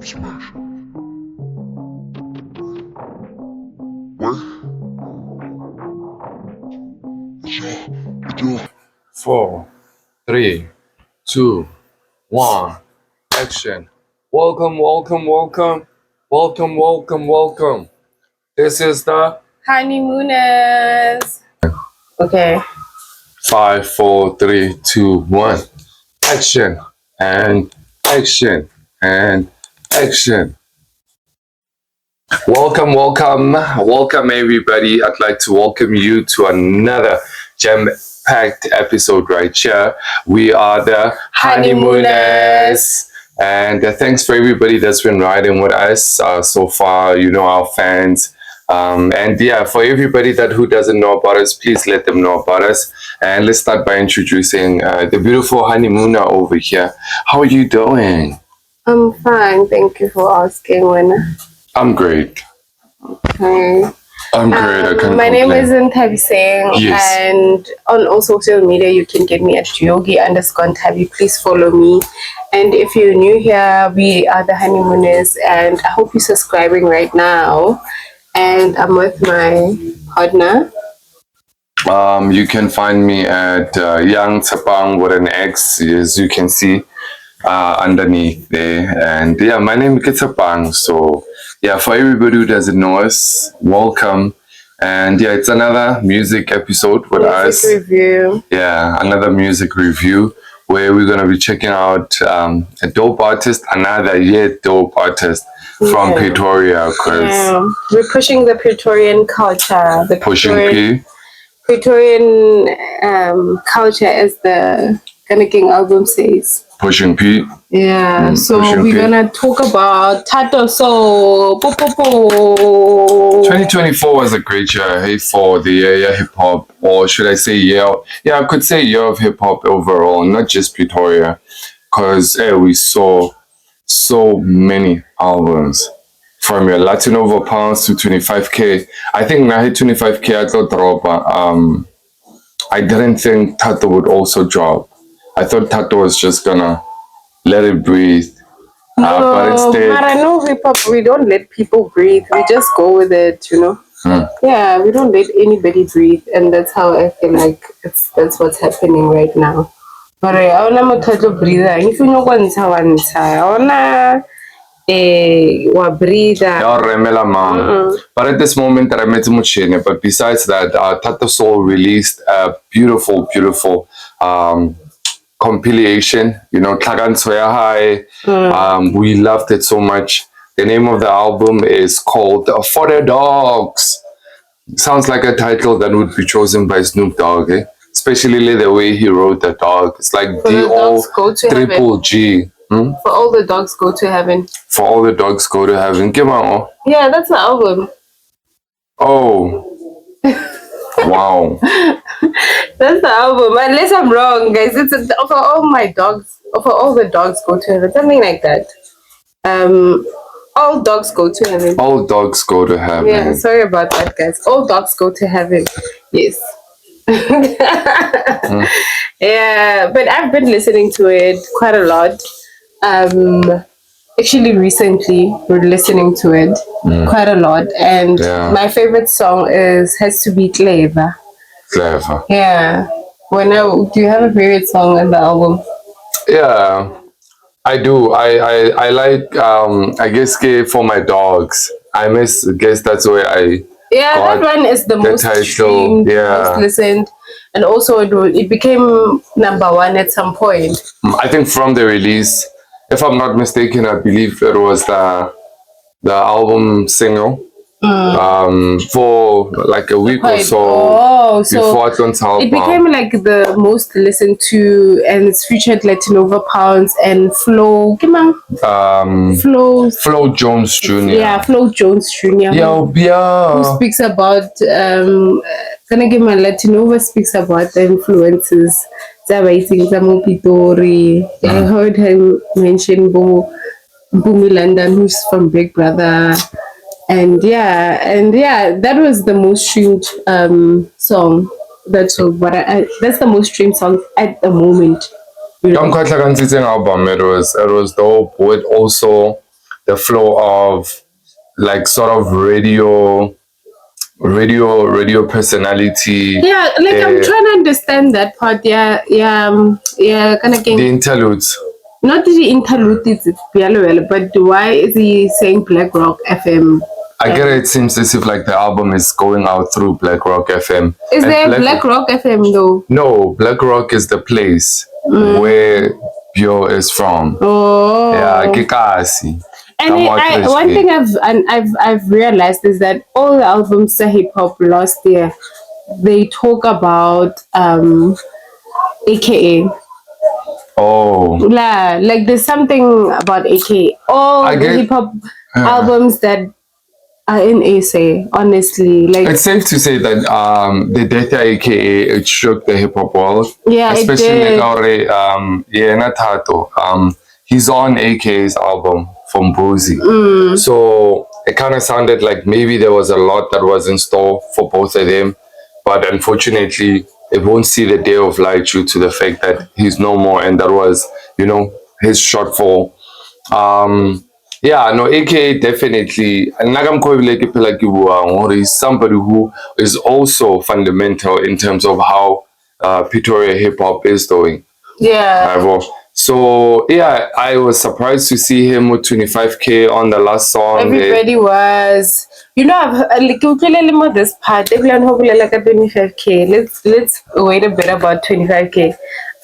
smash. What? Yo. 4, 3, 2, 1, action. Welcome. This is the Honeymooners. Okay. 5, 4, 3, 2, 1, action and action and action. Welcome everybody. I'd like to welcome you to another jam-packed episode right here. We are the Honeymooners. And thanks for everybody that's been riding with us so far, our fans. And yeah, for everybody who doesn't know about us, please let them know about us. And let's start by introducing the beautiful honeymooner over here. How are you doing? I'm fine. Thank you for asking, Winner. I'm great. Okay. I'm great. I can't My name complain. is Thato Saul, Yes. and on all social media you can get me at yogi_Ntabi. Please follow me. And if you're new here, we are the Honeymooners, and I hope you're subscribing right now. And I'm with my partner. You can find me at Young Tsapang with an X, as you can see underneath there. And yeah, my name is Tsapang. So yeah, for everybody who doesn't know us, welcome. And yeah, it's another music episode with us. Music review. Yeah, another music review where we're gonna be checking out a dope artist, another yet dope artist from Pitori, Yeah, we're pushing the Pitorian culture. The pushing P. Pitorian culture, as the Ghana King album says. Pushing P. Yeah, so Pushing we're P. gonna talk about Thato Saul. 2024 was a great year, hey, for the year hip hop, or should I say year? Yeah, I could say year of hip hop overall, not just Pretoria, because we saw so many albums from your Latin over pounds to 25k. I think now hit 25k I thought drop. I didn't think Thato would also drop. I thought Thato was just gonna let it breathe. But instead, but I know hip hop, we don't let people breathe. We just go with it, Yeah, we don't let anybody breathe, and that's how I feel like that's what's happening right now. But I wanna Thato breathe. If you know what's how wa breather. But at this moment, but besides that, Thato Saul released a beautiful compilation, Tlagantshoya High. We loved it so much. The name of the album is called For the Dogs. Sounds like a title that would be chosen by Snoop Dogg, eh? Especially the way he wrote the dog. It's like D-O G. For all the dogs go to heaven. For all the dogs go to heaven. Yeah, that's the album. Oh. Wow. That's the album. Unless I'm wrong, guys. It's for all my dogs. For all the dogs go to heaven. Something like that. All dogs go to heaven. All dogs go to heaven. Yeah, sorry about that, guys. All dogs go to heaven. Yes. Yeah, but I've been listening to it quite a lot. Actually recently we're listening to it quite a lot, and my favorite song has to be Clever. Yeah. Do you have a favorite song in the album? Yeah, I do. I like I guess For My Dogs. guess that's where I that one is the most streamed, most listened, and also it became number one at some point. I think from the release, if I'm not mistaken, I believe it was the album single for like a week or so before it became like the most listened to, and it's featured Latinova Pounds and Flo Jones Jr. Yeah, Flo Jones Jr. Who speaks about Latinova speaks about the influences. Pitori. I heard him mention Bumi London, who's from Big Brother, and that was the most streamed song. That's the most streamed song at the moment. Album. It was dope. With also the flow of like sort of radio personality. Yeah, like I'm trying to understand that part. Yeah, kind of The game. interludes. Not the interlude, it's yellow, but why is he saying Black Rock FM? I get it. It seems as if like the album is going out through Black Rock FM. Is there Black Rock FM though? No, Black Rock is the place where Bio is from. Oh, yeah, Kikasi. And one thing I've realized is that all the albums of hip hop last year, they talk about AKA. Oh, Like there's something about AKA. All the hip hop albums that are in SA, honestly, like it's safe to say that the Data AKA it shook the hip hop world. Yeah, especially Thato. He's on AKA's album from Boozy. So it kind of sounded like maybe there was a lot that was in store for both of them, but unfortunately it won't see the day of light due to the fact that he's no more, and that was, his shortfall. AKA definitely, and he's somebody who is also fundamental in terms of how Pitori hip hop is doing. Yeah. So I was surprised to see him with 25K on the last song. Everybody was. I've like this part. Everyone hopefully like 25K. Let's wait a bit about 25K.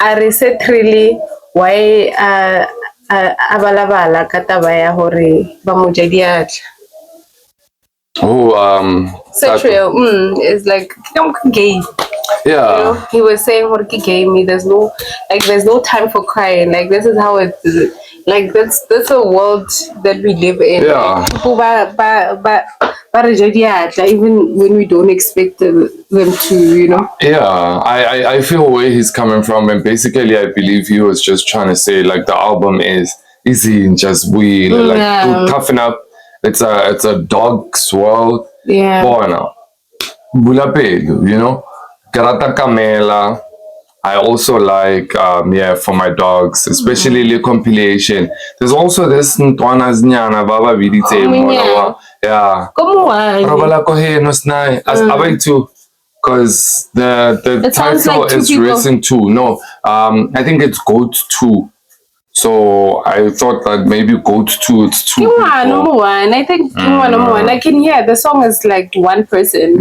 I reset really why abalabala katabaya hore bamujadiat. Sexual is like gay. Yeah. He was saying Horki gave me there's no time for crying. Like this is how it is. Like that's a world that we live in. Yeah. Like, even when we don't expect them to, Yeah, I feel where he's coming from, and basically I believe he was just trying to say like the album is easy and just weird, like toughen up. It's a dog's world. Yeah. Bona. Bulapeg, Garata Camela. I also like for my dogs, especially the compilation. There's also this Ntwana's Nyana Baba Vidite. Yeah. Robala Koheno Snai. As I too. Because the title like is Racing 2. No, I think it's Goat 2. So I thought that maybe Goat 2 it's 2 people. Number one. I think number one. I can hear the song is like one person,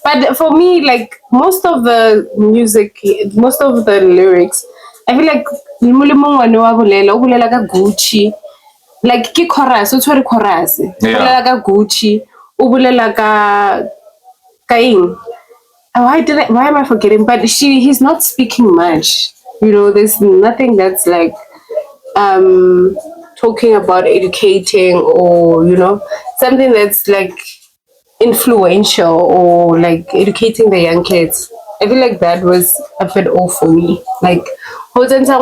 But for me, like most of the music, most of the lyrics, I feel like Gucci. Like ki chorus, it's very chorus. Like Gucci, like kaing. Why am I forgetting? But he's not speaking much. There's nothing that's like talking about educating or something that's like influential or like educating the young kids. I feel like that was a bit off for me. Like okay, great.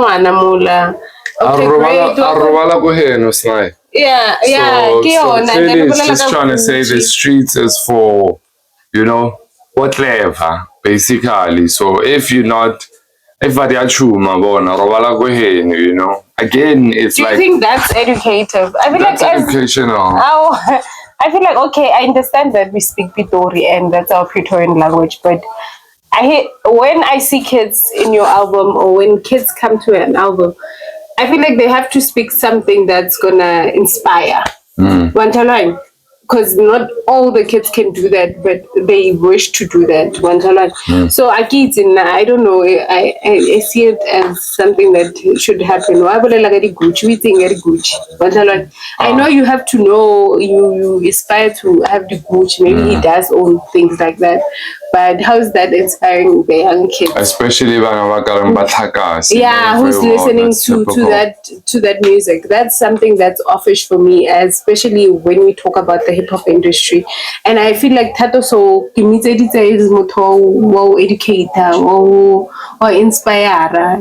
Yeah. So clearly it's just trying to say the streets is for whatever basically. So if you're not again, it's Do you like think that's educative? I feel that's like educational. I feel like okay, I understand that we speak Pitori and that's our Pitorian language, but when I see kids in your album or when kids come to an album, I feel like they have to speak something that's gonna inspire. Because not all the kids can do that, but they wish to do that. So I don't know. I see it as something that should happen. I know you have to know. You aspire to have the Gucci. Maybe he does own things like that. But how is that inspiring the young kids? Especially who's listening to that music? That's something that's offish for me, especially when we talk about the hip hop industry. And I feel like Thato Saul is more educator or inspire.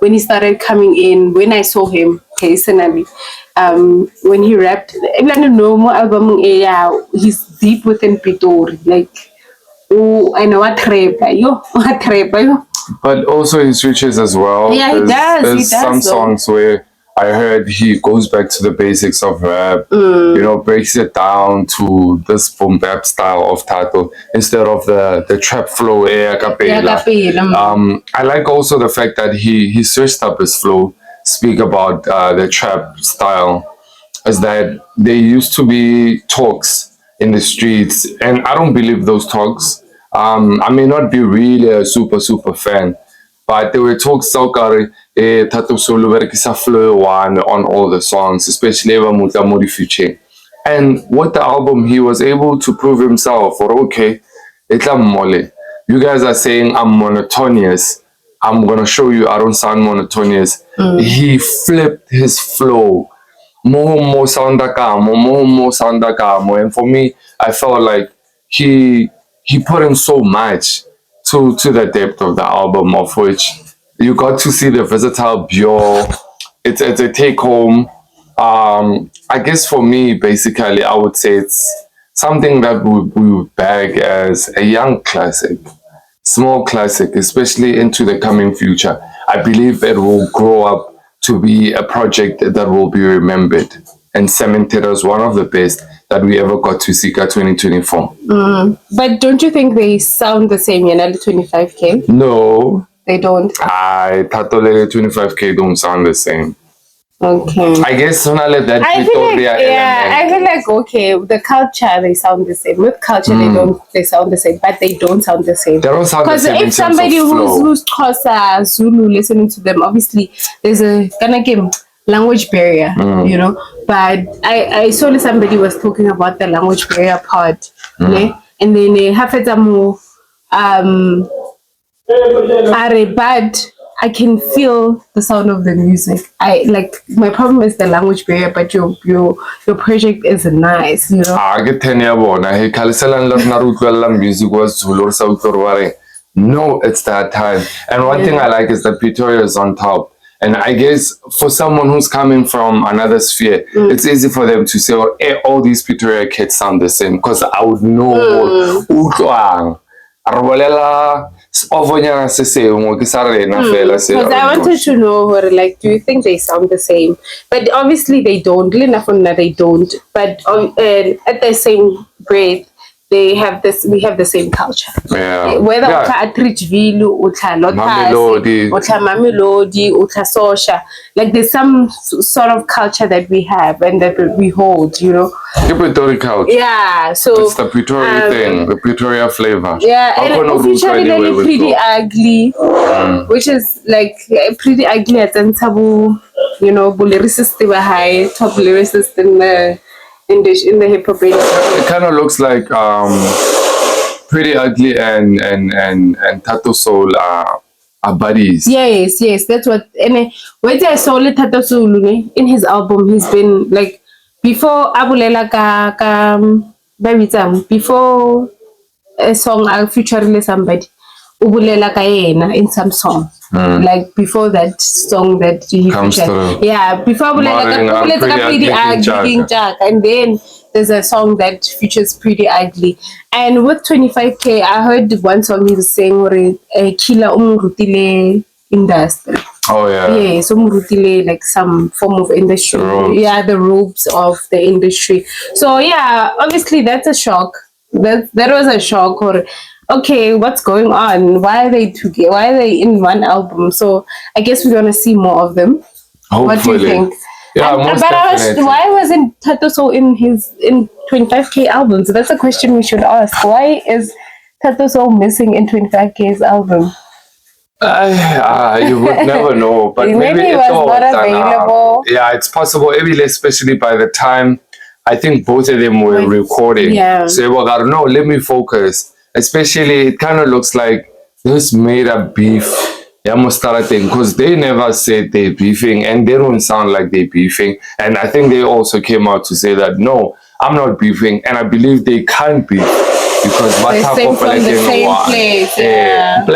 When he started coming in, when I saw him personally, when he rapped, normal album, he's deep within Pitori, like. I know what trap. But also he switches as well. Yeah, he does. There's some songs where I heard he goes back to the basics of rap, you know, breaks it down to this boom bap style of Thato instead of the trap flow, a cappella. I like also the fact that he switched up his flow, speak about the trap style, is that there used to be talks in the streets, and I don't believe those talks. I may not be really a super fan, but there were talks Saukari Thato Saul berekisa flow one on all the songs, especially Eva Muta Modifiche. And with the album, he was able to prove himself. Or okay, etla mole. You guys are saying I'm monotonous. I'm gonna show you I don't sound monotonous. He flipped his flow. More soundakamo. And for me, I felt like he put in so much to the depth of the album, of which you got to see the versatile Bio. It's a take home. I guess for me, basically, I would say it's something that we would bag as a young classic, small classic, especially into the coming future. I believe it will grow up to be a project that will be remembered and cemented as one of the best that we ever got to see at 2024. But don't you think they sound the same, Yanali 25K? No. They don't? Thato 25K don't sound the same. Okay. I guess that I feel like, element. I feel like, okay, the culture, they sound the same. With culture, they sound the same, but they don't sound the same. They don't sound the same. Because if somebody who's Xhosa, Zulu, listening to them, obviously, there's a kind of language barrier, you know. But I saw somebody was talking about the language barrier part, and then they have it more, but I can feel the sound of the music. I like, my problem is the language barrier, but your project is nice, you know. I get 10 years old. I Naruto music was Zulu South. No, it's that time. And one thing I like is that Pitori is on top. And I guess for someone who's coming from another sphere, it's easy for them to say, oh, all these Pitori kids sound the same, because I would know. Because I wanted to know, like, do you think they sound the same? But obviously they don't. They don't. But at the same breath, we have the same culture. Yeah. Whether at Richville, Mamelodi, Sosha, like there's some sort of culture that we have and that we hold, you know. The Pitori culture. Yeah, so it's the Pitori thing, the Pretoria flavor. Yeah, and officially pretty ugly, which is like pretty ugly at Tabu, you know, lyricist were high, top lyricist in the hip hop industry. It kind of looks like Pretty Ugly and Thato Saul are buddies. Yes, that's what. And when I saw Thato Saul in his album, he's been like before Abulela before a song I featuring somebody Ubulela ka in some song. Like before that song that he featured. Yeah, before Pretty Ugly, and then there's a song that features Pretty Ugly. And with 25K, I heard one song he was saying Kila umrutile industry. Oh yeah. Yeah, so umrutile like some form of industry. Yeah, the ropes of the industry. So yeah, obviously that's a shock. That was a shock. Or okay, what's going on? Why are they together? Why are they in one album? So I guess we're gonna see more of them. Hopefully. What do you think? Yeah, most definitely. Why wasn't Thato Saul in 25K albums? That's a question we should ask. Why is Thato Saul missing in 25K's album? You would never know, but maybe he was not available. Yeah, it's possible. Maybe especially by the time I think both of them were recording. Yeah. So no, let me focus. Especially, it kind of looks like this made up beef. Because they never said they're beefing, and they don't sound like they're beefing. And I think they also came out to say that no, I'm not beefing, and I believe they can't beef because they same from the same place. Yeah.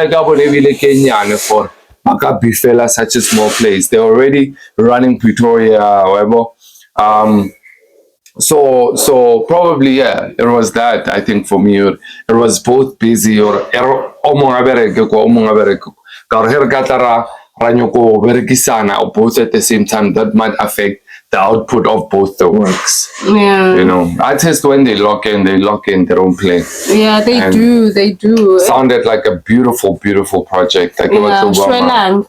For Maka beefela such a small place. They're already running Pretoria, whatever. So probably it was that. I think for me it was both busy or Ranyoko berekisana or both at the same time, that might affect the output of both the works. Yeah. You know, artists when they lock in their own play. Yeah, they do. Sounded like a beautiful project. Like Australia.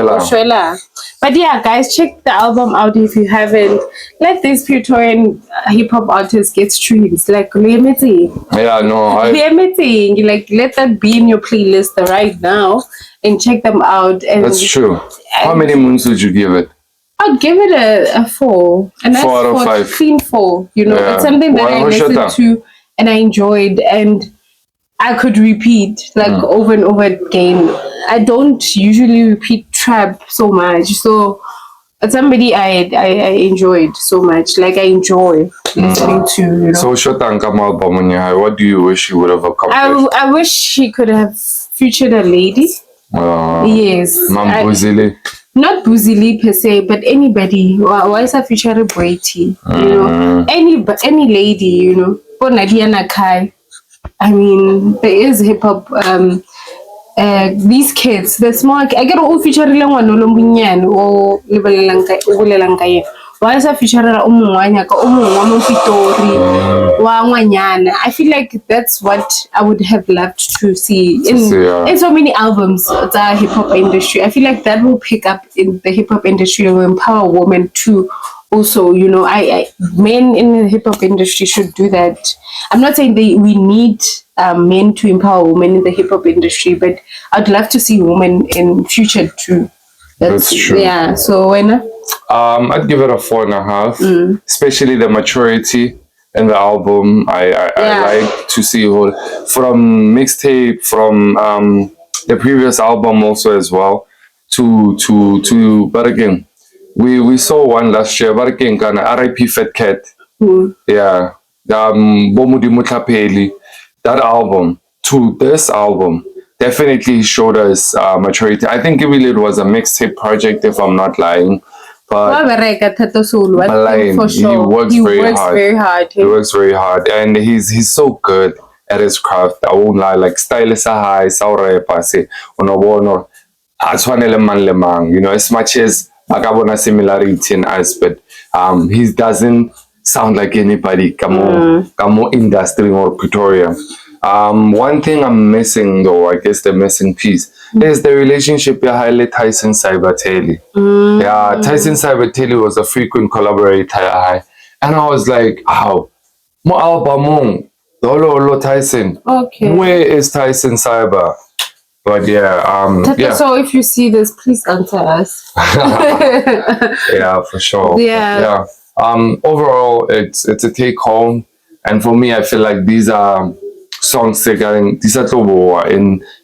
Australia. But yeah, guys, check the album out if you haven't. Let these Praetorian hip hop artists get streams. Like, limiting. Yeah, no. Limiting. Like, let that be in your playlist right now and check them out. And that's true. How many Moonz would you give it? I'd give it a 4. A nice 4 out of 5. Clean 4. You know, it's something that I listened to and I enjoyed and I could repeat like over and over again. I don't usually repeat trap so much. So it's somebody I enjoyed so much. Like I enjoy listening to, you know. So Shotanka album, what do you wish you would have accomplished? I wish he could have featured a lady. Yes. Mam Buzili. Not Buzili per se, but anybody. Why is a feature a Brady? You know, any lady, you know. For Nadia Nakai. I mean, there is hip hop. These kids, the small. I get all feature one no lombinyan or lebelankai. Why is a feature umwanya ka umwa Pitori wangwanyana? I feel like that's what I would have loved to see in so many albums the hip hop industry. I feel like that will pick up in the hip hop industry and will empower women too. Also, you know, I men in the hip hop industry should do that. I'm not saying we need men to empower women in the hip hop industry, but I'd love to see women in future too. That's true. Yeah. So when I'd give it a 4.5, especially the maturity in the album. I like to see from mixtape from the previous album also as well to but again we saw one last year, but again kind of RIP Fat Cat. Yeah. Pheli, that album to this album definitely showed us maturity. I think it was a mixtape project if I'm not lying. But Thato Saul, for sure. He works very hard. He works very hard, and he's so good at his craft. I won't lie. Like style is high, saurepase, unobono, aswanele man lemang. You know, as much as agabona similarity in us, but he doesn't sound like anybody. Kamo industry or Pretoria. One thing I'm missing though, I guess the missing piece is the relationship behind Tyson Cybertelly. Yeah, Tyson Cybertelly was a frequent collaborator, and I was like, "How? Mo album, Dolo Tyson. Okay, where is Tyson Cyber?" But yeah, So if you see this, please answer us. Yeah, for sure. Yeah. Overall, it's a take home, and for me, I feel like these are songs in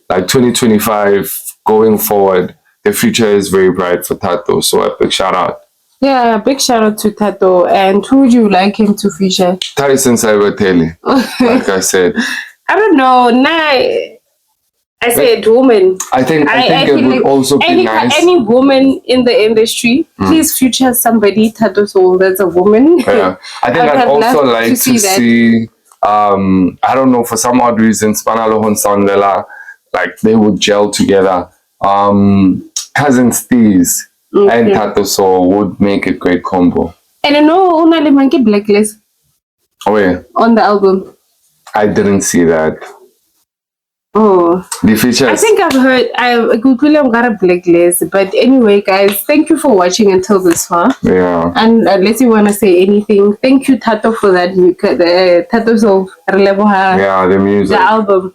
like 2025 going forward. The future is very bright for Thato, so a big shout out. Yeah, big shout out to Thato. And who would you like him to feature? Tyson Cybertelly, like I said. I don't know. I said woman. I think it would like also be nice. Any woman in the industry, please feature somebody, Thato Saul, that's a woman. Yeah, I think I'd also like to see I don't know, for some odd reason, Spanalo Sandela, like they would gel together. Cousin Steez and Thato Saul would make a great combo. And I know Unali Monkey Blacklist. Oh yeah. On the album. I didn't see that. Oh, the features. I think I've heard. I Google got a blacklist, but anyway, guys, thank you for watching until this far. Yeah. And unless you want to say anything, thank you, Thato, for that. Thato Saul, yeah, the music, the album,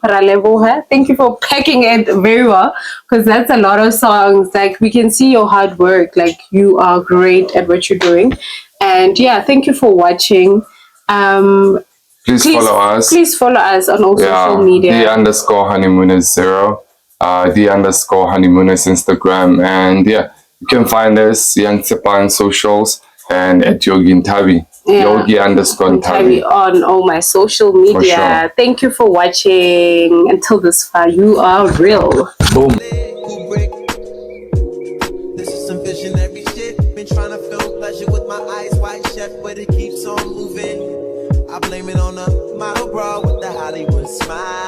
thank you for packing it very well, because that's a lot of songs. Like we can see your hard work. Like you are great at what you're doing, and yeah, thank you for watching. Please follow us. Please follow us on all social media. _Honeymooners0. _Honeymooners Instagram. And yeah, you can find us Young Tsepa on socials and at Yogi Ntabi. Yogi_Ntabi on all my social media. Sure. Thank you for watching. Until this far, you are real. Boom. This is some visionary shit. Been trying to film pleasure with my eyes wide shut, but it keeps on moving. I blame it on a model bra with the Hollywood smile.